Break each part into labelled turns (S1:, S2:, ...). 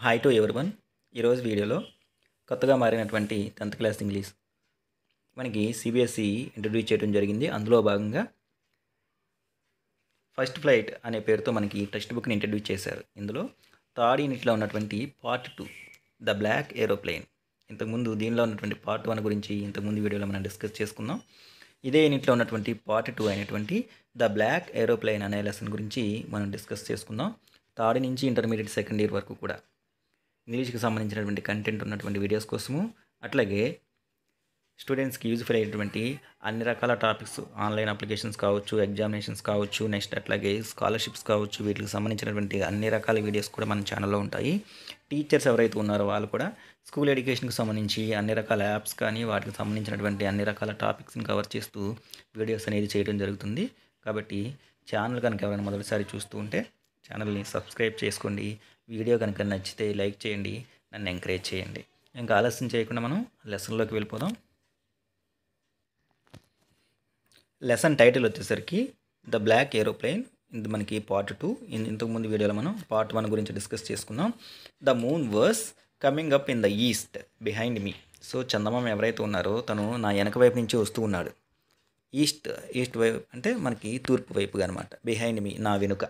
S1: Hi to everyone. ఈరోజు వీడియోలో కొత్తగా మారినటువంటి 10th క్లాస్ ఇంగ్లీష్ మనకి సిబిఎస్ఈ ఇంట్రడ్యూస్ చేయడం జరిగింది. అందులో భాగంగా ఫస్ట్ ఫ్లైట్ అనే పేరుతో మనకి టెక్స్ట్ బుక్ని ఇంట్రడ్యూస్ చేశారు. ఇందులో థర్డ్ యూనిట్లో ఉన్నటువంటి పార్ట్ 2 ద బ్లాక్ ఏరోప్లేన్. ఇంతకుముందు దీనిలో ఉన్నటువంటి పార్ట్ 1 గురించి ఇంతకుముందు వీడియోలో మనం డిస్కస్ చేసుకుందాం. ఇదే యూనిట్లో ఉన్నటువంటి పార్ట్ 2 అయినటువంటి ద బ్లాక్ ఏరోప్లేన్ అనే లెసన్ గురించి మనం డిస్కస్ చేసుకుందాం. థర్డ్ నుంచి ఇంటర్మీడియట్ సెకండ్ ఇయర్ వరకు కూడా ఇంగ్లీష్కి సంబంధించినటువంటి కంటెంట్ ఉన్నటువంటి వీడియోస్ కోసము, అట్లాగే స్టూడెంట్స్కి యూజ్ఫుల్ అయ్యేటువంటి అన్ని రకాల టాపిక్స్, ఆన్లైన్ అప్లికేషన్స్ కావచ్చు, ఎగ్జామినేషన్స్ కావచ్చు, నెక్స్ట్ అట్లాగే స్కాలర్షిప్స్ కావచ్చు, వీటికి సంబంధించినటువంటి అన్ని రకాల వీడియోస్ కూడా మన ఛానల్లో ఉంటాయి. టీచర్స్ ఎవరైతే ఉన్నారో వాళ్ళు కూడా స్కూల్ ఎడ్యుకేషన్కి సంబంధించి అన్ని రకాల యాప్స్ కానీ వాటికి సంబంధించినటువంటి అన్ని రకాల టాపిక్స్ని కవర్ చేస్తూ వీడియోస్ అనేది చేయడం జరుగుతుంది. కాబట్టి ఛానల్ కనుక ఎవరైనా మొదటిసారి చూస్తూ ఉంటే ఛానల్ని సబ్స్క్రైబ్ చేసుకోండి. వీడియో కనుక నచ్చితే లైక్ చేయండి, నన్ను ఎంకరేజ్ చేయండి. ఇంకా ఆలస్యం చేయకుండా మనం లెసన్లోకి వెళ్ళిపోదాం. లెసన్ టైటిల్ వచ్చేసరికి ద బ్లాక్ ఏరోప్లేన్. ఇది మనకి పార్ట్ 2. ఇంతకుముందు వీడియోలో మనం పార్ట్ 1 గురించి డిస్కస్ చేసుకున్నాం. The moon was coming up in the east behind me. So చందమామ ఎవరైతే ఉన్నారో తను నా వెనక వైపు నుంచి వస్తూ ఉన్నాడు. ఈస్ట్ వైపు అంటే మనకి తూర్పు వైపుగా అనమాట. బిహైండ్ మీ, నా వెనుక.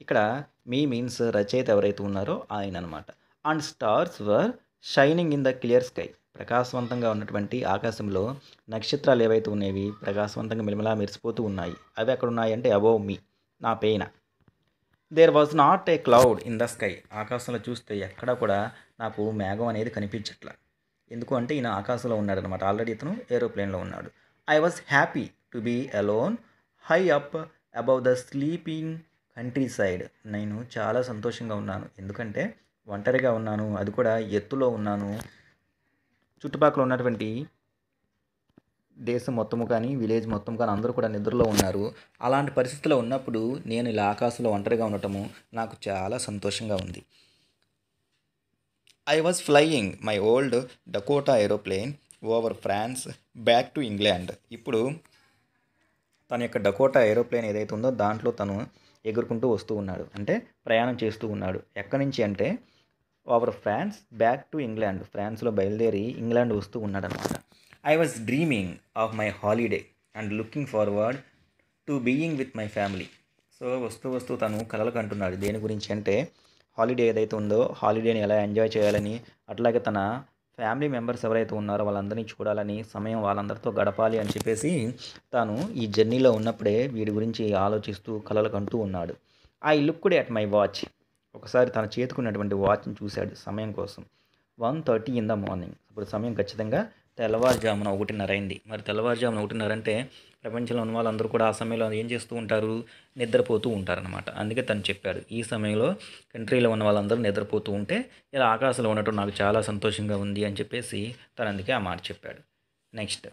S1: ఇక్కడ మీ మీన్స్ రచయిత ఎవరైతే ఉన్నారో ఆయన అనమాట. And stars were shining in the clear sky. ప్రకాశవంతంగా ఉన్నటువంటి ఆకాశంలో నక్షత్రాలు ఏవైతే ఉన్నాయవి ప్రకాశవంతంగా మిలమిలా మెరిసిపోతూ ఉన్నాయి. అవి ఎక్కడ ఉన్నాయి అంటే అబోవ్ మీ, నా పైన. There was not a cloud in the sky. ఆకాశంలో చూస్తే ఎక్కడా కూడా నాకు మేఘం అనేది కనిపించట్లా. ఎందుకు అంటే ఈయన ఆకాశంలో ఉన్నాడు అనమాట. ఆల్రెడీ ఇతను ఏరోప్లేన్లో ఉన్నాడు. I was happy to be alone high up above the sleeping countryside. నేను చాలా సంతోషంగా ఉన్నాను, ఎందుకంటే ఒంటరిగా ఉన్నాను, అది కూడా ఎత్తులో ఉన్నాను. చుట్టుపక్కల ఉన్నటువంటి దేశం మొత్తము కానీ విలేజ్ మొత్తం కానీ అందరూ కూడా నిద్రలో ఉన్నారు. అలాంటి పరిస్థితుల్లో ఉన్నప్పుడు నేను ఇలా ఆకాశంలో ఒంటరిగా ఉండటము నాకు చాలా సంతోషంగా ఉంది. I was flying my old Dakota aeroplane over France back to England. ఇప్పుడు తన యొక్క డకోటా ఏరోప్లేన్ ఏదైతే ఉందో దాంట్లో తను ఎగురుకుంటూ వస్తూ ఉన్నాడు, అంటే ప్రయాణం చేస్తూ ఉన్నాడు. ఎక్కడి నుంచి అంటే over France back to England. ఫ్రాన్స్లో బయలుదేరి ఇంగ్లాండ్ వస్తూ ఉన్నాడు అనమాట. I was dreaming of my holiday and looking forward to being with my family. So వస్తూ తను కలలు కంటున్నాడు. దేని గురించి అంటే హాలిడే ఏదైతే ఉందో హాలిడేని ఎలా ఎంజాయ్ చేయాలని, అట్లాగే తన ఫ్యామిలీ మెంబర్స్ ఎవరైతే ఉన్నారో వాళ్ళందరినీ చూడాలని, సమయం వాళ్ళందరితో గడపాలి అని చెప్పేసి తాను ఈ జర్నీలో ఉన్నప్పుడే వీడి గురించి ఆలోచిస్తూ కలలు కంటూ ఉన్నాడు. I looked at my watch. ఒకసారి తన చేతుకున్నటువంటి వాచ్ని చూశాడు సమయం కోసం. 1:30 in the morning. ఇప్పుడు సమయం ఖచ్చితంగా తెల్లవారుజామున 1:30 అయింది. మరి తెల్లవారుజామున 1:30 అంటే ప్రపంచంలో ఉన్న వాళ్ళందరూ కూడా ఆ సమయంలో ఏం చేస్తూ ఉంటారు? నిద్రపోతూ ఉంటారనమాట. అందుకే తను చెప్పాడు, ఈ సమయంలో కంట్రీలో ఉన్న వాళ్ళందరూ నిద్రపోతూ ఉంటే ఇలా ఆకాశంలో ఉండటం నాకు చాలా సంతోషంగా ఉంది అని చెప్పేసి తను అందుకే ఆ మాట చెప్పాడు. Next,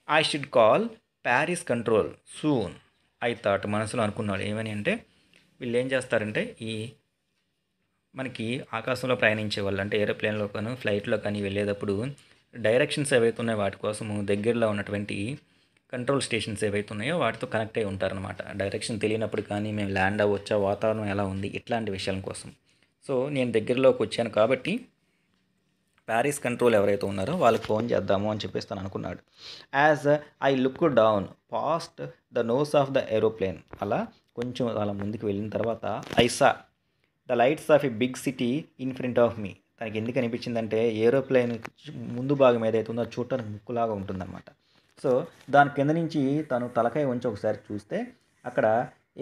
S1: I should call Paris control soon. I thought, మనసులో అనుకున్నాడు. ఏమని అంటే వీళ్ళు ఏం చేస్తారంటే ఈ మనకి ఆకాశంలో ప్రయాణించే వాళ్ళు అంటే ఏరోప్లేన్లో కానీ ఫ్లైట్లో కానీ వెళ్ళేటప్పుడు డైరెక్షన్స్ ఏవైతే ఉన్నాయో వాటి కోసము దగ్గరలో ఉన్నటువంటి కంట్రోల్ స్టేషన్స్ ఏవైతే ఉన్నాయో వాటితో కనెక్ట్ అయి ఉంటారనమాట. డైరెక్షన్ తెలియనప్పుడు కానీ మేము ల్యాండ్ అవ్వచ్చా, వాతావరణం ఎలా ఉంది, ఇట్లాంటి విషయాల కోసం. సో నేను దగ్గరలోకి వచ్చాను కాబట్టి ప్యారిస్ కంట్రోల్ ఎవరైతే ఉన్నారో వాళ్ళకి ఫోన్ చేద్దాము అని చెప్పేసి తను అనుకున్నాడు. As I look down past the nose of the aeroplane. అలా కొంచెం అలా ముందుకు వెళ్ళిన తర్వాత I saw the lights of a big city in front of me. తనకి ఎందుకు అనిపించిందంటే ఏరోప్లేన్ ముందు భాగం ఏదైతే ఉందో చూడటానికి ముక్కులాగా ఉంటుందన్నమాట. సో దాని కింద నుంచి తను తలకాయ ఉంచి ఒకసారి చూస్తే అక్కడ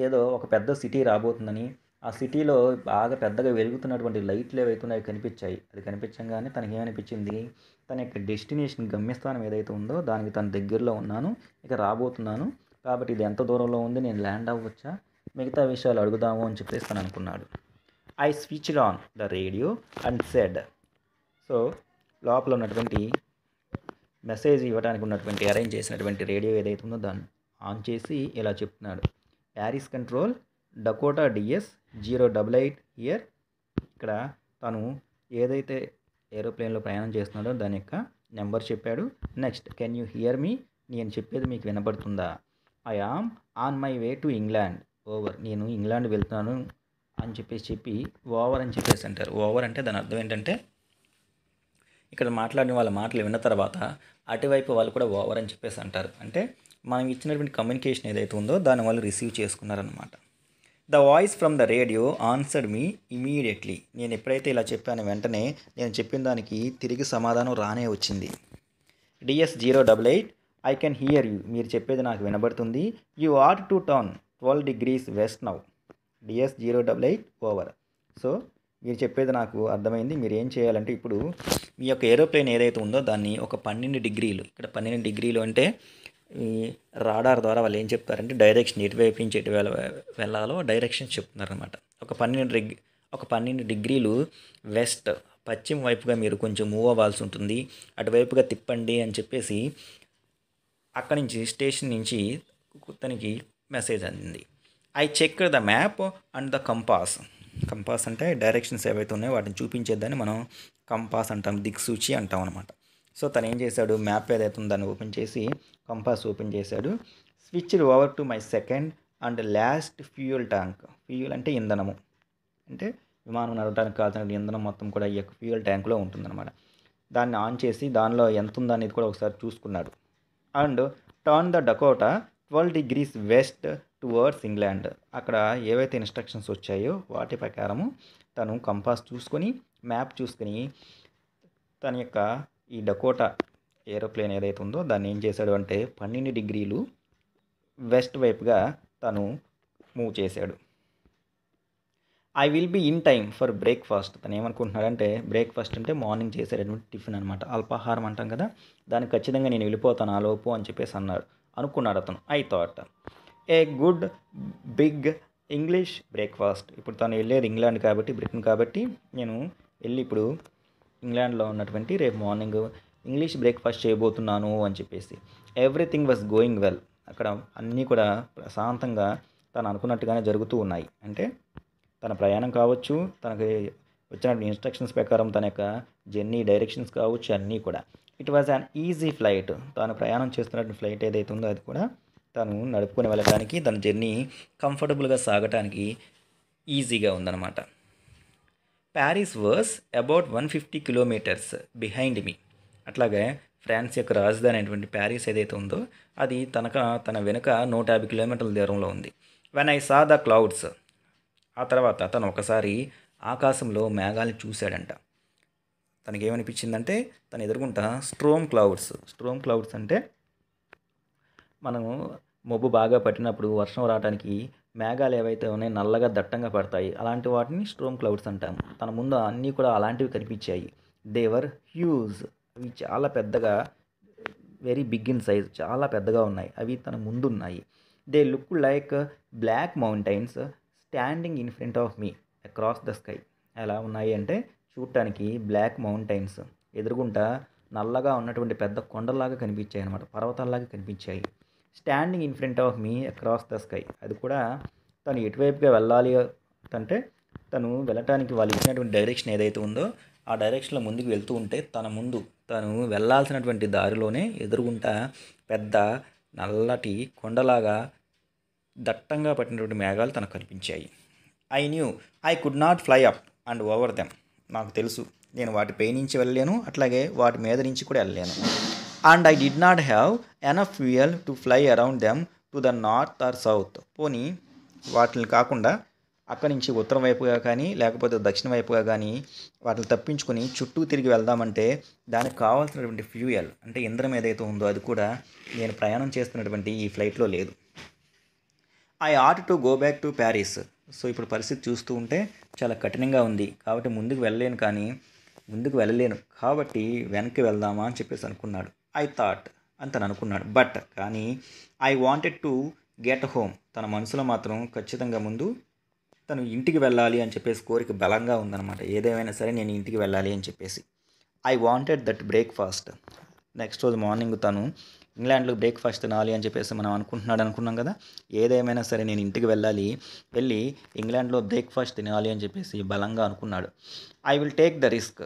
S1: ఏదో ఒక పెద్ద సిటీ రాబోతుందని, ఆ సిటీలో బాగా పెద్దగా వెలుగుతున్నటువంటి లైట్లు ఏవైతే ఉన్నాయో కనిపించాయి. అది కనిపించగానే తనకి ఏమనిపించింది, తన యొక్క డెస్టినేషన్ గమ్యస్థానం ఏదైతే ఉందో దానికి తన దగ్గరలో ఉన్నాను, ఇక రాబోతున్నాను, కాబట్టి ఇది ఎంత దూరంలో ఉంది, నేను ల్యాండ్ అవ్వచ్చా, మిగతా విషయాలు అడుగుదాము అని చెప్పేసి తను అనుకున్నాడు. I switched on the radio and said. So లోపల ఉన్నటువంటి మెసేజ్ ఇవ్వడానికి ఉన్నటువంటి అరేంజ్ చేసినటువంటి రేడియో ఏదైతే ఉందో దాన్ని ఆన్ చేసి ఇలా చెప్తున్నాడు. Paris control Dakota DS 088 here. ఇక్కడ తను ఏదైతే ఏరోప్లేన్లో ప్రయాణం చేస్తున్నాడో దాని యొక్క నెంబర్ చెప్పాడు. Next, can you hear me. నేను చెప్పేది మీకు వినపడుతుందా? I am on my way to England over. నేను ఇంగ్లాండ్ వెళ్తున్నాను అని చెప్పి ఓవర్ అని చెప్పేసి అంటారు. ఓవర్ అంటే దాని అర్థం ఏంటంటే ఇక్కడ మాట్లాడిన వాళ్ళ మాటలు విన్న తర్వాత అటువైపు వాళ్ళు కూడా ఓవర్ అని చెప్పేసి అంటారు. అంటే మనం ఇచ్చినటువంటి కమ్యూనికేషన్ ఏదైతే ఉందో దాన్ని వాళ్ళు రిసీవ్ చేసుకున్నారనమాట. The voice from the radio answered me immediately. నేను ఎప్పుడైతే ఇలా చెప్పాను వెంటనే నేను చెప్పిన దానికి తిరిగి సమాధానం రానే వచ్చింది. DS088 I can hear you. మీరు చెప్పేది నాకు వినబడుతుంది. You ought to turn 12 degrees west now. DS088 over. So మీరు చెప్పేది నాకు అర్థమైంది. మీరు ఏం చేయాలంటే ఇప్పుడు మీ యొక్క ఏరోప్లేన్ ఏదైతే ఉందో దాన్ని ఒక 12 డిగ్రీలు, ఇక్కడ 12 డిగ్రీలు అంటే ఈ రాడార్ ద్వారా వాళ్ళు ఏం చెప్తారంటే డైరెక్షన్ ఎటువైపు నుంచి ఎటు వెళ్ళాలో డైరెక్షన్ చెప్తున్నారనమాట. ఒక 12 డిగ్రీలు వెస్ట్ పశ్చిమ వైపుగా మీరు కొంచెం మూవ్ అవ్వాల్సి ఉంటుంది, అటువైపుగా తిప్పండి అని చెప్పేసి అక్కడి నుంచి స్టేషన్ నుంచి తనకి మెసేజ్ అందింది. I check the map and the compass. Compass అంటే డైరెక్షన్స్ ఏవైతే ఉన్నాయో వాటిని చూపించేదాన్ని మనం కంపాస్ అంటాం, దిక్సూచి అంటాం అనమాట. సో తను ఏం చేశాడు, మ్యాప్ ఏదైతే ఉందో దాన్ని ఓపెన్ చేసి కంపాస్ ఓపెన్ చేశాడు. Switched over to my second and last fuel tank. Fuel అంటే ఇంధనము, అంటే విమానం నడవడానికి కావాల్సిన ఇంధనం మొత్తం కూడా ఈ యొక్క ఫ్యూయల్ ట్యాంక్లో ఉంటుందన్నమాట. దాన్ని ఆన్ చేసి దానిలో ఎంత ఉందో అనేది కూడా ఒకసారి చూసుకున్నాడు. And turn the Dakota 12 degrees west towards England. అక్కడ ఏవైతే ఇన్స్ట్రక్షన్స్ వచ్చాయో వాటి ప్రకారము తను కంపాస్ చూసుకొని మ్యాప్ చూసుకొని తన యొక్క ఈ డకోటా ఏరోప్లేన్ ఏదైతే ఉందో దాన్ని ఏం చేశాడు అంటే 12 డిగ్రీలు వెస్ట్ వైపుగా తను మూవ్ చేశాడు. I will be in time for breakfast. తను ఏమనుకుంటున్నాడంటే బ్రేక్ఫాస్ట్ అంటే మార్నింగ్ చేసేటటువంటి టిఫిన్ అనమాట, అల్పాహారం అంటాం కదా, దానికి ఖచ్చితంగా నేను వెళ్ళిపోతాను ఆ లోపు అని చెప్పేసి అనుకున్నాడు అతను. I thought a good big English breakfast. ఇప్పుడు తను వెళ్ళేది ఇంగ్లాండ్ కాబట్టి, బ్రిటన్ కాబట్టి, నేను వెళ్ళి ఇప్పుడు ఇంగ్లాండ్లో ఉన్నటువంటి రేపు మార్నింగ్ ఇంగ్లీష్ బ్రేక్ఫాస్ట్ చేయబోతున్నాను అని చెప్పేసి. Everything was going well. అక్కడ అన్నీ కూడా ప్రశాంతంగా తను అనుకున్నట్టుగానే జరుగుతూ ఉన్నాయి. అంటే తన ప్రయాణం కావచ్చు, తనకి వచ్చిన ఇన్స్ట్రక్షన్స్ ప్రకారం తన యొక్క జర్నీ డైరెక్షన్స్ కావచ్చు, అన్నీ కూడా. It was an easy flight. తాను ప్రయాణం చేస్తున్నటువంటి ఫ్లైట్ ఏదైతే ఉందో అది కూడా తను నడుపుకొని వెళ్ళడానికి, తన జర్నీ కంఫర్టబుల్గా సాగటానికి ఈజీగా ఉందన్నమాట. Paris was about 150 kilometers behind me. అట్లాగే ఫ్రాన్స్ యొక్క రాజధాని అయినటువంటి ప్యారిస్ ఏదైతే ఉందో అది తన వెనుక 150 కిలోమీటర్ల దూరంలో ఉంది. When I saw the clouds. ఆ తర్వాత తను ఒకసారి ఆకాశంలో మేఘాలను చూశాడంట. తనకేమనిపించిందంటే తను ఎదుర్కొంటా స్ట్రోమ్ క్లౌడ్స్ అంటే మనము మబ్బు బాగా పట్టినప్పుడు వర్షం రావడానికి మేఘాలు ఏవైతే ఉన్నాయో నల్లగా దట్టంగా పడతాయి, అలాంటి వాటిని స్ట్రోమ్ క్లౌడ్స్ అంటాము. తన ముందు అన్నీ కూడా అలాంటివి కనిపించాయి. దేవర్ హ్యూజ్. అవి చాలా పెద్దగా, వెరీ బిగ్ ఇన్ సైజ్, చాలా పెద్దగా ఉన్నాయి. అవి తన ముందు ఉన్నాయి. They look like black mountains standing in front of me across the sky. ఎలా ఉన్నాయి అంటే చూడటానికి బ్లాక్ మౌంటైన్స్, ఎదురుగుంటా నల్లగా ఉన్నటువంటి పెద్ద కొండలాగా కనిపించాయి అనమాట, పర్వతాల్లాగా కనిపించాయి. Standing in front of me across the sky. అది కూడా తను ఎటువైపుగా వెళ్ళాలి అంటే తను వెళ్ళటానికి వాళ్ళు ఇచ్చినటువంటి డైరెక్షన్ ఏదైతే ఉందో ఆ డైరెక్షన్లో ముందుకు వెళ్తూ ఉంటే తను వెళ్ళాల్సినటువంటి దారిలోనే ఎదురుగుంటా పెద్ద నల్లటి కొండలాగా దట్టంగా పట్టినటువంటి మేఘాలు తనకు కనిపించాయి. I knew I could not fly up and over them. నాకు తెలుసు నేను వాటిపై నుంచి వెళ్ళలేను, అట్లాగే వాటి మీద నుంచి కూడా వెళ్ళలేను. And I did not have enough fuel to fly around them to the north are south. పోనీ వాటిని కాకుండా అక్కడి నుంచి ఉత్తరం వైపుగా కానీ లేకపోతే దక్షిణ వైపుగా కానీ వాటిని తప్పించుకొని చుట్టూ తిరిగి వెళ్దామంటే దానికి కావాల్సినటువంటి ఫ్యూయల్ అంటే ఇంధనం ఏదైతే ఉందో అది కూడా నేను ప్రయాణం చేస్తున్నటువంటి ఈ ఫ్లైట్లో లేదు. I ought to go back to Paris. So ఇప్పుడు పరిస్థితి చూస్తూ ఉంటే చాలా కఠినంగా ఉంది కాబట్టి ముందుకు వెళ్ళలేను కాబట్టి వెనక్కి వెళ్దామా అని చెప్పేసి అనుకున్నాడు. ఐ థాట్ అని తను అనుకున్నాడు. బట్ కానీ I wanted to get home. తన మనసులో మాత్రం ఖచ్చితంగా ముందు తను ఇంటికి వెళ్ళాలి అని చెప్పేసి కోరిక బలంగా ఉందన్నమాట. ఏదేమైనా సరే నేను ఇంటికి వెళ్ళాలి అని చెప్పేసి. I wanted that breakfast. Next రోజు మార్నింగ్ తను ఇంగ్లాండ్లో బ్రేక్ఫాస్ట్ తినాలి అని చెప్పేసి మనం అనుకున్నాం కదా. ఏదేమైనా సరే నేను ఇంటికి వెళ్ళి ఇంగ్లాండ్లో బ్రేక్ఫాస్ట్ తినాలి అని చెప్పేసి బలంగా అనుకున్నాడు. I will take the risk.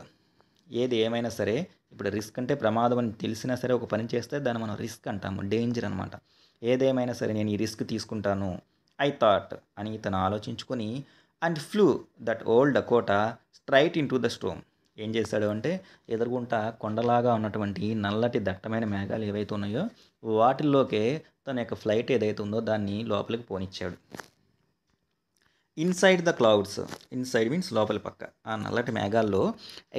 S1: ఏది ఏమైనా సరే, ఇప్పుడు రిస్క్ అంటే ప్రమాదం అని తెలిసినా సరే ఒక పని చేస్తే దాన్ని మనం రిస్క్ అంటాము, డేంజర్ అనమాట. ఏదేమైనా సరే నేను ఈ రిస్క్ తీసుకుంటాను. ఐ థాట్ అని తను ఆలోచించుకొని and flu that old Dakota straight in to the storm. ఏం చేశాడు అంటే ఎదురుగుంటా కొండలాగా ఉన్నటువంటి నల్లటి దట్టమైన మేఘాలు ఏవైతే ఉన్నాయో వాటిల్లోకే తన యొక్క ఫ్లైట్ ఏదైతే ఉందో దాన్ని లోపలికి పోనిచ్చాడు. Inside the clouds, inside means లోపలి పక్క, ఆ నల్లటి మేఘాల్లో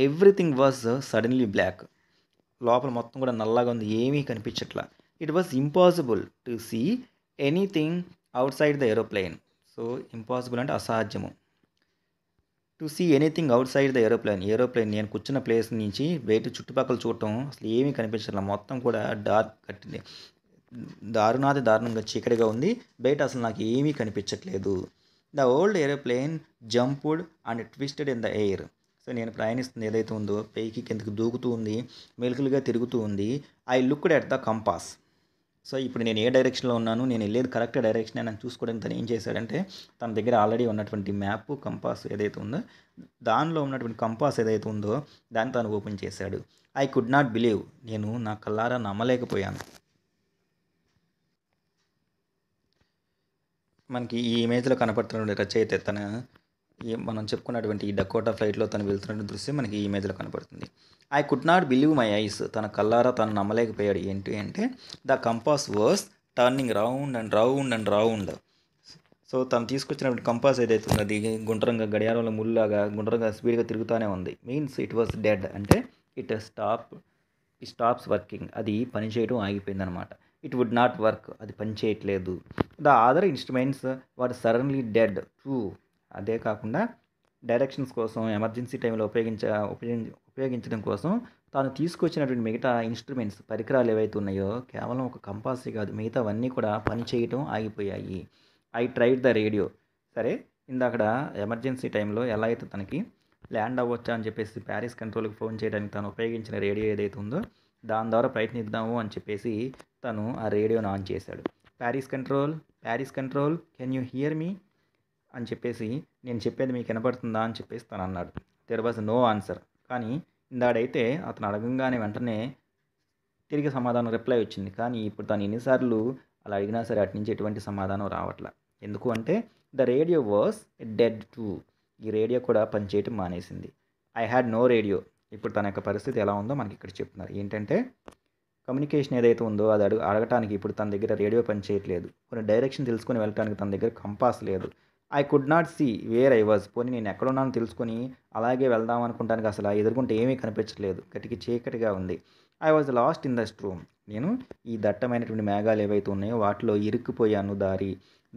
S1: ఎవ్రీథింగ్ వాజ్ సడన్లీ బ్లాక్. లోపల మొత్తం కూడా నల్లగా ఉంది, ఏమీ కనిపించట్లా. It was impossible to see anything outside the aeroplane. So impossible అంటే అసాధ్యము. To see anything outside the aeroplane నేను కూర్చున్న ప్లేస్ నుంచి బయట చుట్టుపక్కల చూడటం అసలు ఏమీ కనిపించట్లా. మొత్తం కూడా డార్క్ కట్టింది, దారుణాది దారుణంగా చీకటిగా ఉంది, బయట అసలు నాకు ఏమీ కనిపించట్లేదు. The old aeroplane jumped and twisted in the air. So నేను ప్రయాణిస్తుంది ఏదైతే ఉందో పైకి కిందకి దూకుతూ ఉంది, మెలుకులుగా తిరుగుతూ ఉంది. I looked at the compass. So ఇప్పుడు నేను ఏ డైరెక్షన్లో ఉన్నాను, నేను వెళ్ళేది కరెక్ట్ డైరెక్షన్ అని చూసుకోవడానికి తను ఏం చేశాడంటే తన దగ్గర ఆల్రెడీ ఉన్నటువంటి మ్యాప్ కంపాస్ ఏదైతే ఉందో దానిలో ఉన్నటువంటి కంపాస్ ఏదైతే ఉందో దాన్ని తను ఓపెన్ చేశాడు. ఐ కుడ్ నాట్ బిలీవ్, నేను నా కళ్ళారా నమ్మలేకపోయాను. మనకి ఈ ఇమేజ్లో కనపడుతున్న రచయిత తన మనం చెప్పుకున్నటువంటి ఈ డకోటా ఫ్లైట్లో తను వెళ్తున్న దృశ్యం మనకి ఈ ఇమేజ్లో కనపడుతుంది. I could not believe my eyes, తన కళ్ళారా తను నమ్మలేకపోయాడు. ఏంటి అంటే the compass was turning round and round and round. So తను తీసుకొచ్చినటువంటి కంపాస్ ఏదైతే ఉందో అది గుండ్రంగా గడియారంలో ముళ్ళలాగా గుండ్రంగా స్పీడ్గా తిరుగుతూనే ఉంది. మీన్స్ ఇట్ వాస్ డెడ్, అంటే ఇట్ స్టాప్స్ వర్కింగ్, అది పనిచేయడం ఆగిపోయింది అనమాట. ఇట్ వుడ్ నాట్ వర్క్, అది పని చేయట్లేదు. The other instruments were suddenly dead two. అదే కాకుండా డైరెక్షన్స్ కోసం ఎమర్జెన్సీ టైంలో ఉపయోగించడం కోసం తాను తీసుకొచ్చినటువంటి మిగతా ఇన్స్ట్రుమెంట్స్ పరికరాలు ఏవైతే ఉన్నాయో కేవలం ఒక కంపాసే కాదు, మిగతావన్నీ కూడా పని చేయటం ఆగిపోయాయి. I tried the radio. సరే ఇందాకడ ఎమర్జెన్సీ టైంలో ఎలా అయితే తనకి ల్యాండ్ అవ్వచ్చా అని చెప్పేసి ప్యారిస్ కంట్రోల్కి ఫోన్ చేయడానికి తను ఉపయోగించిన రేడియో ఏదైతే ఉందో దాని ద్వారా ప్రయత్నిద్దాము అని చెప్పేసి తను ఆ రేడియోను ఆన్ చేశాడు. Paris control can you hear me అని చెప్పేసి నేను చెప్పేది మీకు వినపడుతుందా అని చెప్పేసి తను అన్నాడు. There was no answer. కానీ ఇందాడైతే అతను అడగంగానే వెంటనే తిరిగి సమాధానం రిప్లై వచ్చింది. కానీ ఇప్పుడు తను ఎన్నిసార్లు అలా అడిగినా సరే అటు నుంచి ఎటువంటి సమాధానం రావట్లా. ఎందుకు అంటే the radio was dead too. ఈ రేడియో కూడా పనిచేయటం మానేసింది. I had no radio. ఇప్పుడు తన యొక్క పరిస్థితి ఎలా ఉందో మనకి ఇక్కడ చెప్తున్నారు. ఏంటంటే కమ్యూనికేషన్ ఏదైతే ఉందో అది అడగటానికి ఇప్పుడు తన దగ్గర రేడియో పని చేయట్లేదు. కొన్ని డైరెక్షన్ తెలుసుకొని వెళ్ళటానికి తన దగ్గర కంపాస్ లేదు. I could not see where I was. పోనీ నేను ఎక్కడున్నానో తెలుసుకొని అలాగే వెళ్దాం అనుకుంటానికి అసలు ఎదుర్కొంటే ఏమీ కనిపించట్లేదు, గట్టికి చీకటిగా ఉంది. I was lost in the storm. నేను ఈ దట్టమైనటువంటి మేఘాలు ఏవైతే ఉన్నాయో వాటిలో ఇరుక్కుపోయాను,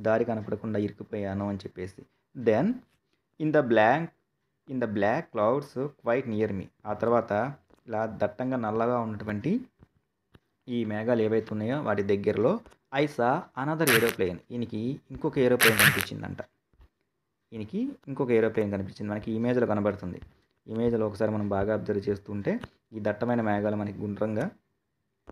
S1: దారి కనపడకుండా ఇరుక్కుపోయాను అని చెప్పేసి. Then in the black clouds quite near me. ఆ తర్వాత ఇలా దట్టంగా నల్లగా ఉన్నటువంటి ఈ మేఘాలు ఏవైతే ఉన్నాయో వాటి దగ్గరలో ఐ సా అనదర్ ఏరోప్లేన్. ఈయనకి ఇంకొక ఏరోప్లేన్ కనిపించిందంట. మనకి ఇమేజ్లో కనబడుతుంది. ఇమేజ్లో ఒకసారి మనం బాగా అబ్జర్వ్ చేస్తుంటే ఈ దట్టమైన మేఘాలు మనకి గుండ్రంగా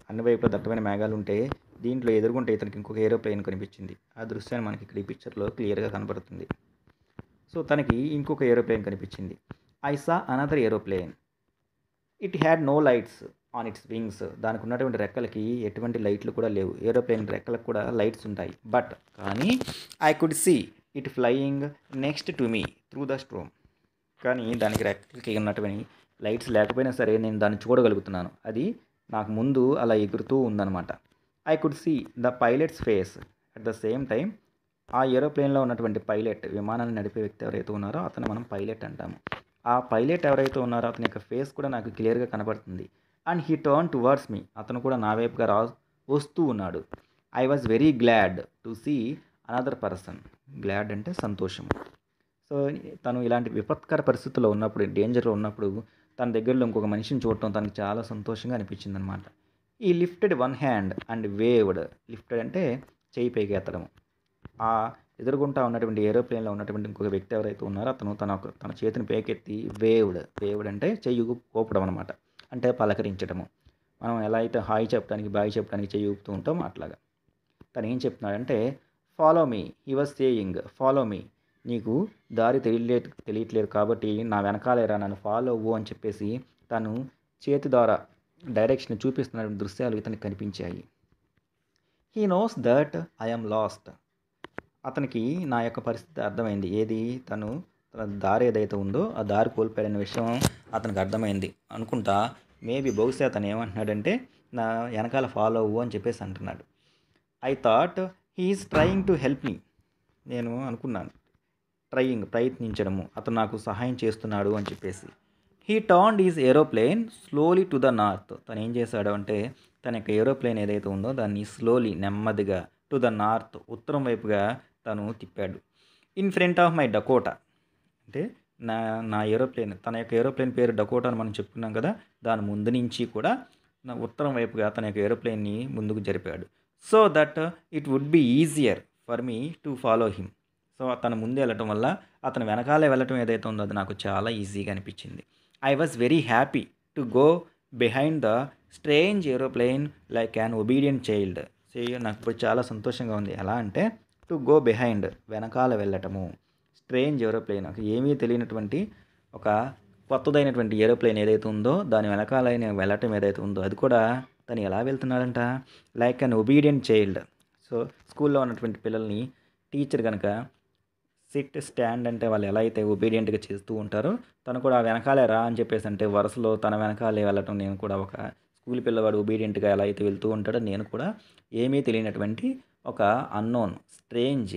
S1: అన్ని వైపులా దట్టమైన మేఘాలు ఉంటే దీంట్లో ఎదురుగుంటే ఇతనికి ఇంకొక ఏరోప్లేన్ కనిపించింది. ఆ దృశ్యాన్ని మనకి ఇక్కడ ఈ పిక్చర్లో క్లియర్గా కనబడుతుంది. సో తనకి ఇంకొక ఏరోప్లేన్ కనిపించింది. I saw another aeroplane. It had no lights on its wings. దానికి ఉన్నటువంటి రెక్కలకి ఎటువంటి లైట్లు కూడా లేవు. ఏరోప్లేన్ రెక్కలకు కూడా లైట్స్ ఉంటాయి. కానీ I could see it flying next to me through the storm. కానీ దానికి రెక్కలకి ఉన్నటువంటి లైట్స్ లేకపోయినా సరే నేను దాన్ని చూడగలుగుతున్నాను. అది నాకు ముందు అలా ఎగురుతూ ఉందన్నమాట. I could see the pilot's face at the same time. ఆ ఏరోప్లేన్లో ఉన్నటువంటి పైలట్, విమానాన్ని నడిపే వ్యక్తి ఎవరైతే ఉన్నారో అతను మనం పైలట్ అంటాము. ఆ పైలట్ ఎవరైతే ఉన్నారో అతని యొక్క ఫేస్ కూడా నాకు క్లియర్గా కనబడుతుంది. And he turn towards me. అతను కూడా నా వైపుగా వస్తూ ఉన్నాడు. I was very glad to see another person. Glad అంటే సంతోషం. సో తను ఇలాంటి విపత్కర పరిస్థితుల్లో ఉన్నప్పుడు, డేంజర్లో ఉన్నప్పుడు తన దగ్గరలో ఇంకొక మనిషిని చూడటం తనకు చాలా సంతోషంగా అనిపించింది అనమాట. ఈ lifted one hand and waived. Lifted అంటే చేయి పైకి ఎత్తడం. ఆ ఎదురుగుంటా ఉన్నటువంటి ఏరోప్లేన్లో ఉన్నటువంటి ఇంకొక వ్యక్తి ఎవరైతే ఉన్నారో అతను తన చేతిని పైకెత్తి వేవ్డ్ అంటే చెయ్యి ఊపడం అనమాట. అంటే పలకరించడము. మనం ఎలా అయితే హాయ్ చెప్పడానికి బాయ్ చెప్పడానికి చెయ్యి ఊపుతూ ఉంటామో అట్లాగా. తను ఏం చెప్తున్నాడంటే follow me. He was saying follow me. నీకు దారి తెలియట్లేదు కాబట్టి నా వెనకాలేరా, నన్ను ఫాలో అవ్వు అని చెప్పేసి తను చేతి ద్వారా డైరెక్షన్ చూపిస్తున్న దృశ్యాలు ఇతనికి కనిపించాయి. He knows that I'm last. అతనికి నా యొక్క పరిస్థితి అర్థమైంది. ఏది తన దారి ఏదైతే ఉందో ఆ దారి కోల్పోయాడనే విషయం అతనికి అర్థమైంది అనుకుంటా. మేబీ బహుశా అతను ఏమంటున్నాడంటే నా వెనకాల ఫాలో అవ్వు అని చెప్పేసి అంటున్నాడు. I thought he is trying to help me. నేను అనుకున్నాను ప్రయత్నించడము అతను నాకు సహాయం చేస్తున్నాడు అని చెప్పేసి. He turned is aeroplane slowly to the north. తను ఏం చేశాడు అంటే తన యొక్క ఏరోప్లేన్ ఏదైతే ఉందో దాన్ని స్లోలీ నెమ్మదిగా టు ద నార్త్ ఉత్తరం వైపుగా తను తిప్పాడు. In front of my Dakota. అంటే నా నా ఏరోప్లేన్ తన యొక్క ఏరోప్లేన్ పేరు డకోటా అని మనం చెప్పుకున్నాం కదా, దాని ముందు నుంచి కూడా నా ఉత్తరం వైపుగా తన యొక్క ఏరోప్లేన్ని ముందుకు జరిపాడు. So that it would be easier for me to follow him. So తన ముందు వెళ్ళటం వల్ల అతను వెనకాలే వెళ్ళటం ఏదైతే ఉందో అది నాకు చాలా ఈజీగా అనిపించింది. I was very happy to go behind the strange aeroplane like an obedient child. So నాకు ఇప్పుడు చాలా సంతోషంగా ఉంది. ఎలా అంటే టు గో బిహైండ్ వెనకాల వెళ్ళటము, స్ట్రేంజ్ ఏరోప్లేన్ ఏమీ తెలియనటువంటి ఒక కొత్తదైనటువంటి ఏరోప్లేన్ ఏదైతే ఉందో దాని వెనకాల వెళ్ళటం ఏదైతే ఉందో అది కూడా తను ఎలా వెళ్తున్నాడంట like an obedient child. So స్కూల్లో ఉన్నటువంటి పిల్లల్ని టీచర్ కనుక సిట్ స్టాండ్ అంటే వాళ్ళు ఎలా అయితే ఒబీడియంట్గా చేస్తూ ఉంటారో తను కూడా వెనకాలే రా అని చెప్పేసి అంటే వరుసలో తన వెనకాలే వెళ్ళటం, నేను కూడా ఒక స్కూల్ పిల్లవాడు ఒబీడియంట్గా ఎలా అయితే వెళ్తూ ఉంటాడో నేను కూడా ఏమీ తెలియనటువంటి ఒక అన్నోన్ స్ట్రేంజ్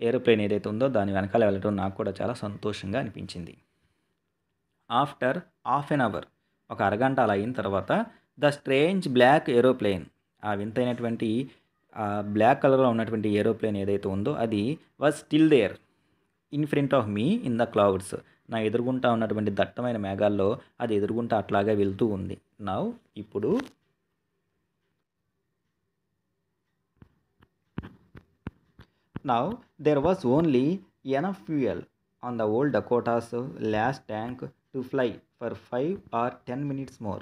S1: ఏరోప్లేన్ ఏదైతే ఉందో దాని వెనకాల వెళ్ళటం నాకు కూడా చాలా సంతోషంగా అనిపించింది. ఆఫ్టర్ హాఫ్ ఎన్ అవర్, ఒక అరగంట అలా అయిన తర్వాత ద స్ట్రేంజ్ బ్లాక్ ఏరోప్లేన్, ఆ వింతైనటువంటి బ్లాక్ కలర్లో ఉన్నటువంటి ఏరోప్లేన్ ఏదైతే ఉందో అది was still there in front of me in the clouds. నా ఎదురుగుంటా ఉన్నటువంటి దట్టమైన మేఘాల్లో అది ఎదురుగుంటా అట్లాగే వెళ్తూ ఉంది. ఇప్పుడు there was only enough fuel on the old Dakota's last tank to fly for 5 or 10 minutes more.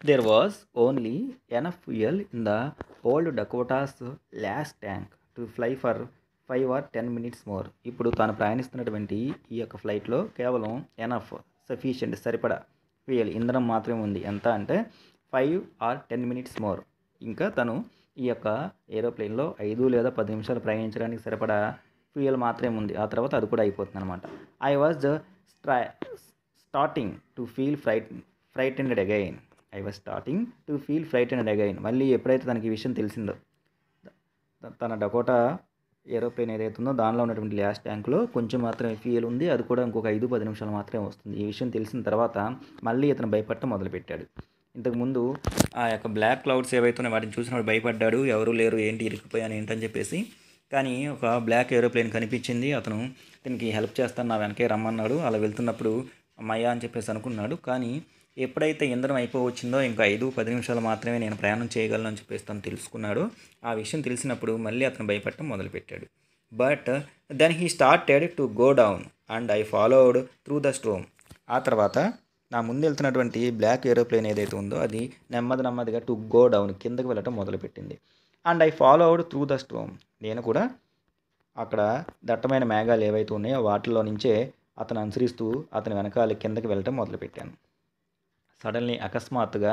S1: There was only enough fuel in the old Dakota's last tank to fly for 5 or 10 minutes more. ఇప్పుడు తాను ప్రయాణిస్తున్నటువంటి ఈ యొక్క ఫ్లైట్లో కేవలం enough sufficient సరిపడా fuel ఇంధనం మాత్రమే ఉంది. ఎంత అంటే 5 or 10 minutes more. ఇంకా తను ఈ యొక్క ఏరోప్లేన్లో 5 లేదా 10 నిమిషాలు ప్రయాణించడానికి సరిపడా ఫ్యూయల్ మాత్రమే ఉంది. ఆ తర్వాత అది కూడా అయిపోతుంది అనమాట. I was starting to feel frightened again. మళ్ళీ ఎప్పుడైతే తనకి ఈ విషయం తెలిసిందో తన డకోటా ఏరోప్లేన్ ఏదైతే ఉందో దానిలో ఉన్నటువంటి లాస్ట్ ట్యాంక్లో కొంచెం మాత్రమే ఫ్యూయల్ ఉంది, అది కూడా ఇంకొక 5-10 నిమిషాలు మాత్రమే వస్తుంది. ఈ విషయం తెలిసిన తర్వాత మళ్ళీ ఇతను భయపడటం మొదలుపెట్టాడు. ఇంతకుముందు ఆ యొక్క బ్లాక్ క్లౌడ్స్ ఏవైతే ఉన్నాయో వాటిని చూసినప్పుడు భయపడ్డాడు, ఎవరు లేరు ఏంటి ఇరుక్కుపోయాను ఏంటని చెప్పేసి. కానీ ఒక బ్లాక్ ఏరోప్లేన్ కనిపించింది, అతను దీనికి హెల్ప్ చేస్తాను నా వెనకే రమ్మన్నాడు. అలా వెళ్తున్నప్పుడు అమ్మయ్య అని చెప్పేసి అనుకున్నాడు. కానీ ఎప్పుడైతే ఇంధనం అయిపోవచ్చిందో ఇంకా 5-10 నిమిషాలు మాత్రమే నేను ప్రయాణం చేయగలను అని చెప్పేసి తను తెలుసుకున్నాడు. ఆ విషయం తెలిసినప్పుడు మళ్ళీ అతను భయపడటం మొదలుపెట్టాడు. But then he started to go down and I followed through the storm. ఆ తర్వాత నా ముందు వెళ్తున్నటువంటి బ్లాక్ ఏరోప్లేన్ ఏదైతే ఉందో అది నెమ్మదిగా టు గో డౌన్ కిందకి వెళ్ళటం మొదలుపెట్టింది. And I followed through the storm. నేను కూడా అక్కడ దట్టమైన మేఘాలు ఏవైతే ఉన్నాయో వాటిల్లో నుంచే అతను అనుసరిస్తూ అతని వెనకాల కిందకి వెళ్ళటం మొదలుపెట్టాను. సడన్లీ అకస్మాత్తుగా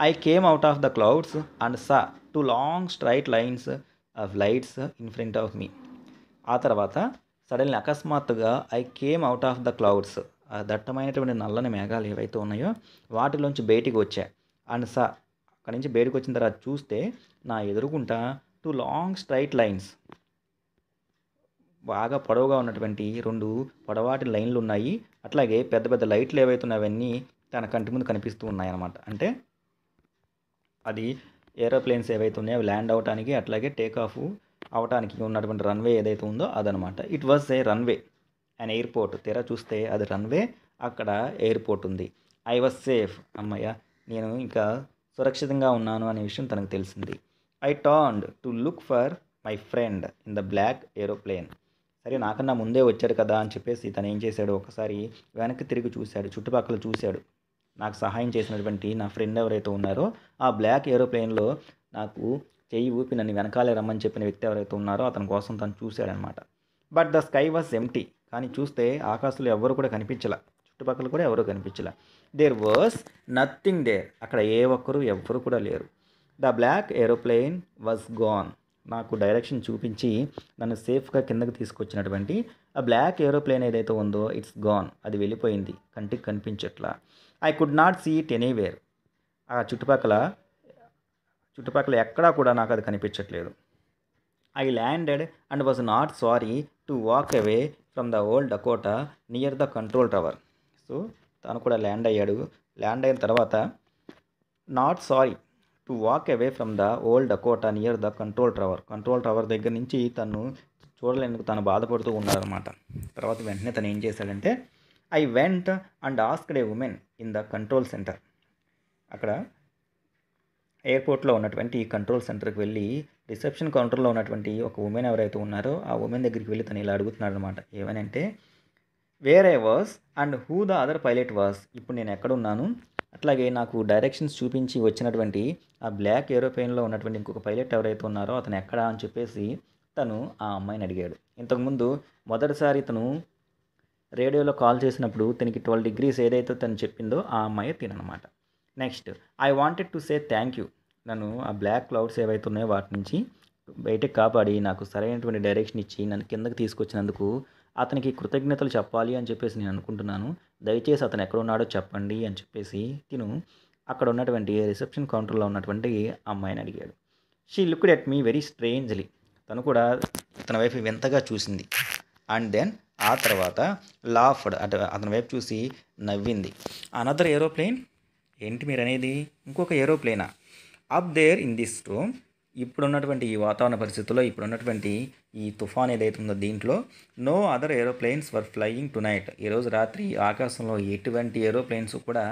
S1: I came out of the clouds and saw 2 long straight lines of lights in front of me. ఆ తర్వాత సడన్లీ అకస్మాత్తుగా I came out of the clouds, ఆ దట్టమైనటువంటి నల్లని మేఘాలు ఏవైతే ఉన్నాయో వాటిలోంచి బయటికి వచ్చా. అండ్ అక్కడి నుంచి బయటకు వచ్చిన తర్వాత చూస్తే నా ఎదురుగుంటా 2 లాంగ్ స్ట్రైట్ లైన్స్, బాగా పొడవుగా ఉన్నటువంటి 2 పొడవాటి లైన్లు ఉన్నాయి. అట్లాగే పెద్ద పెద్ద లైట్లు ఏవైతే ఉన్నాయో అవన్నీ తన కంటి ముందు కనిపిస్తూ ఉన్నాయన్నమాట. అంటే అది ఏరోప్లేన్స్ ఏవైతే ఉన్నాయో ల్యాండ్ అవడానికి అట్లాగే టేక్ ఆఫ్ అవడానికి ఉన్నటువంటి రన్వే ఏదైతే ఉందో అదనమాట. It was a runway and airport. తెర చూస్తే అది రన్వే, అక్కడ ఎయిర్పోర్ట్ ఉంది. I was safe. అమ్మయ్య నేను ఇంకా సురక్షితంగా ఉన్నాను అనే విషయం తనకు తెలిసింది. I turned to look for my friend in the black aeroplane. సరే నాకన్నా ముందే వచ్చాడు కదా అని చెప్పేసి తను ఏం చేశాడు, ఒకసారి వెనక్కి తిరిగి చూశాడు, చుట్టుపక్కల చూశాడు. నాకు సహాయం చేసినటువంటి నా ఫ్రెండ్ ఎవరైతే ఉన్నారో ఆ బ్లాక్ ఏరోప్లేన్లో నాకు చెయ్యి ఊపి నన్ను వెనకాలే రమ్మని చెప్పిన వ్యక్తి ఎవరైతే ఉన్నారో అతని కోసం తను చూశాడనమాట. But the sky was empty. కానీ చూస్తే ఆకాశంలో ఎవరు కూడా కనిపించలే, చుట్టుపక్కల కూడా ఎవరు కనిపించలే. There was nothing there. అక్కడ ఎవ్వరు కూడా లేరు. The black aeroplane was gone. నాకు డైరెక్షన్ చూపించి నన్ను సేఫ్గా కిందకి తీసుకొచ్చినటువంటి ఆ బ్లాక్ ఏరోప్లేన్ ఏదైతే ఉందో ఇట్స్ గాన్, అది వెళ్ళిపోయింది, కంటికి కనిపించట్లా. I could not see it anywhere, ఆ చుట్టుపక్కల ఎక్కడా కూడా నాకు అది కనిపించట్లేదు. I landed and was not sorry to walk away from the old Dakota near the control tower. So తను కూడా ల్యాండ్ అయ్యాడు. ల్యాండ్ అయిన తర్వాత not sorry to walk away from the old Dakota near the control tower దగ్గర నుంచి తను చూడలేందుకు తను బాధపడుతూ ఉన్నారనమాట. తర్వాత వెంటనే తను ఏం చేశాడంటే I went and asked A women in the control centre. అక్కడ ఎయిర్పోర్ట్లో ఉన్నటువంటి కంట్రోల్ సెంటర్కి వెళ్ళి రిసెప్షన్ కౌంటర్లో ఉన్నటువంటి ఒక ఉమెన్ ఎవరైతే ఉన్నారో ఆ ఉమెన్ దగ్గరికి వెళ్ళి తను ఇలా అడుగుతున్నాడు అనమాట. ఏమనంటే where I was and who the other pilot was, ఇప్పుడు నేను ఎక్కడున్నాను, అట్లాగే నాకు డైరెక్షన్స్ చూపించి వచ్చినటువంటి ఆ బ్లాక్ ఏరోప్లేన్లో ఉన్నటువంటి ఇంకొక పైలట్ ఎవరైతే ఉన్నారో అతను ఎక్కడా అని చెప్పేసి తను ఆ అమ్మాయిని అడిగాడు. ఇంతకుముందు మొదటిసారి తను రేడియోలో కాల్ చేసినప్పుడు తనకి 12 degrees ఏదైతే తను చెప్పిందో ఆ అమ్మాయి తిననమాట. Next I wanted to say thank you, నన్ను ఆ బ్లాక్ క్లౌడ్స్ ఏవైతే ఉన్నాయో వాటి నుంచి బయటకు కాపాడి నాకు సరైనటువంటి డైరెక్షన్ ఇచ్చి నన్ను కిందకి తీసుకొచ్చినందుకు అతనికి కృతజ్ఞతలు చెప్పాలి అని చెప్పేసి నేను అనుకుంటున్నాను. దయచేసి అతను ఎక్కడ ఉన్నాడో చెప్పండి అని చెప్పేసి తిను అక్కడ ఉన్నటువంటి రిసెప్షన్ కౌంటర్లో ఉన్నటువంటి అమ్మాయిని అడిగాడు. She looked at me very strangely, తను కూడా తన వైపు వింతగా చూసింది. అండ్ దెన్ ఆ తర్వాత లాఫ్డ్, అంటే అతని వైపు చూసి నవ్వింది. అనదర్ ఏరోప్లేన్, ఏంటి మీరు అనేది, ఇంకొక ఏరోప్లేనా, up there in this room, ఇప్పుడున్నటువంటి ఈ వాతావరణ పరిస్థితుల్లో ఇప్పుడున్నటువంటి ఈ తుఫాన్ ఏదైతే ఉందో దీంట్లో no other aeroplanes were flying tonight, ఈరోజు రాత్రి ఆకాశంలో ఎటువంటి ఏరోప్లేన్స్ కూడా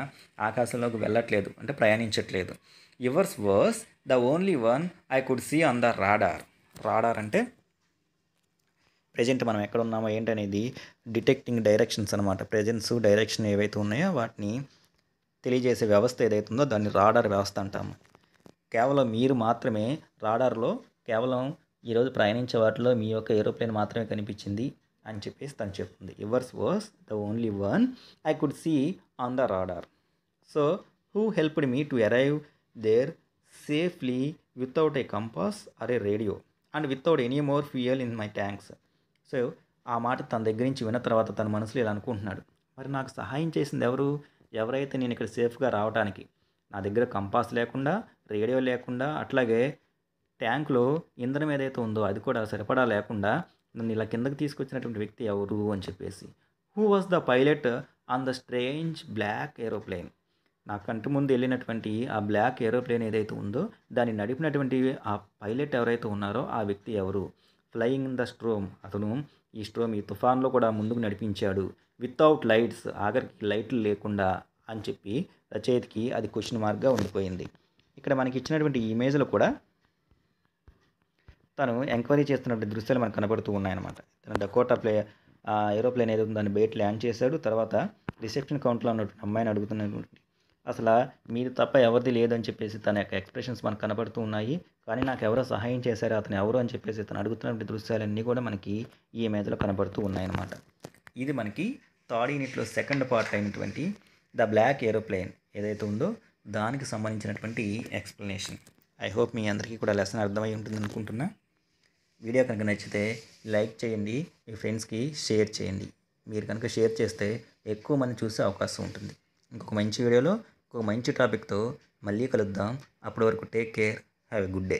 S1: ఆకాశంలోకి వెళ్ళట్లేదు, అంటే ప్రయాణించట్లేదు. Yours was the only one I could see on the radar అంటే ప్రజెంట్ మనం ఎక్కడ ఉన్నామో ఏంటనేది డిటెక్టింగ్ డైరెక్షన్స్ అనమాట. ప్రెజెన్స్ డైరెక్షన్ ఏవైతే ఉన్నాయో వాటిని తెలియజేసే వ్యవస్థ ఏదైతే ఉందో దాన్ని రాడార్ వ్యవస్థ అంటాము. కేవలం మీరు మాత్రమే రాడార్లో కేవలం ఈరోజు ప్రయాణించే వాటిలో మీ యొక్క ఏరోప్లేన్ మాత్రమే కనిపించింది అని చెప్పేసి తను చెప్తుంది. Yours was the only one I could see on the radar. So who helped me to arrive there safely without a compass or a radio and without any more fuel in my tanks. So ఆ మాట తన దగ్గర నుంచి విన్న తర్వాత తన మనసులో ఇలా అనుకుంటున్నాడు, మరి నాకు సహాయం చేసింది ఎవరైతే నేను ఇక్కడ సేఫ్గా రావడానికి, నా దగ్గర కంపాస్ లేకుండా, రేడియో లేకుండా, అట్లాగే ట్యాంక్లో ఇంధనం ఏదైతే ఉందో అది కూడా సరిపడా లేకుండా నన్ను ఇలా కిందకి తీసుకొచ్చినటువంటి వ్యక్తి ఎవరు అని చెప్పేసి. Who was the pilot on the strange black aeroplane, నా కంటి ముందు వెళ్ళినటువంటి ఆ బ్లాక్ ఏరోప్లేన్ ఏదైతే ఉందో దాన్ని నడిపినటువంటి ఆ పైలట్ ఎవరైతే ఉన్నారో ఆ వ్యక్తి ఎవరు. ఫ్లయింగ్ ఇన్ ద స్ట్రోమ్, అతను ఈ తుఫాన్లో కూడా ముందుకు నడిపించాడు. వితౌట్ లైట్స్, ఆఖరికి లైట్లు లేకుండా అని చెప్పి రచయితకి అది క్వశ్చన్ మార్క్గా ఉండిపోయింది. ఇక్కడ మనకి ఇచ్చినటువంటి ఇమేజ్లో కూడా తను ఎంక్వైరీ చేస్తున్నటువంటి దృశ్యాలు మనకు కనబడుతూ ఉన్నాయన్నమాట. తను డకోటా ఏరోప్లేన్ ఏదో దాన్ని బయట ల్యాండ్ చేశాడు. తర్వాత రిసెప్షన్ కౌంటర్లో ఉన్నటువంటి అమ్మాయిని అడుగుతున్నటువంటి అసలు మీరు తప్ప ఎవరిది లేదని చెప్పేసి తన యొక్క ఎక్స్ప్రెషన్స్ మనకు కనబడుతూ ఉన్నాయి. కానీ నాకు ఎవరో సహాయం చేశారు, అతను ఎవరు అని చెప్పేసి తను అడుగుతున్నటువంటి దృశ్యాలన్నీ కూడా మనకి ఈ ఇమేజ్లో కనబడుతూ ఉన్నాయన్నమాట. ఇది మనకి థర్డ్ యూనిట్లో సెకండ్ పార్ట్ అయినటువంటి ద బ్లాక్ ఏరోప్లేన్ ఏదైతే ఉందో దానికి సంబంధించినటువంటి ఎక్స్ప్లెనేషన్. ఐ హోప్ మీ అందరికీ కూడా లెసన్ అర్థమై ఉంటుంది అనుకుంటున్నా. వీడియో కనుక నచ్చితే లైక్ చేయండి, మీ ఫ్రెండ్స్కి షేర్ చేయండి. మీరు కనుక షేర్ చేస్తే ఎక్కువ మంది చూసే అవకాశం ఉంటుంది. ఇంకొక మంచి వీడియోలో ఇంకొక మంచి టాపిక్తో మళ్ళీ కలుద్దాం. అప్పటి వరకు take care, have a good day.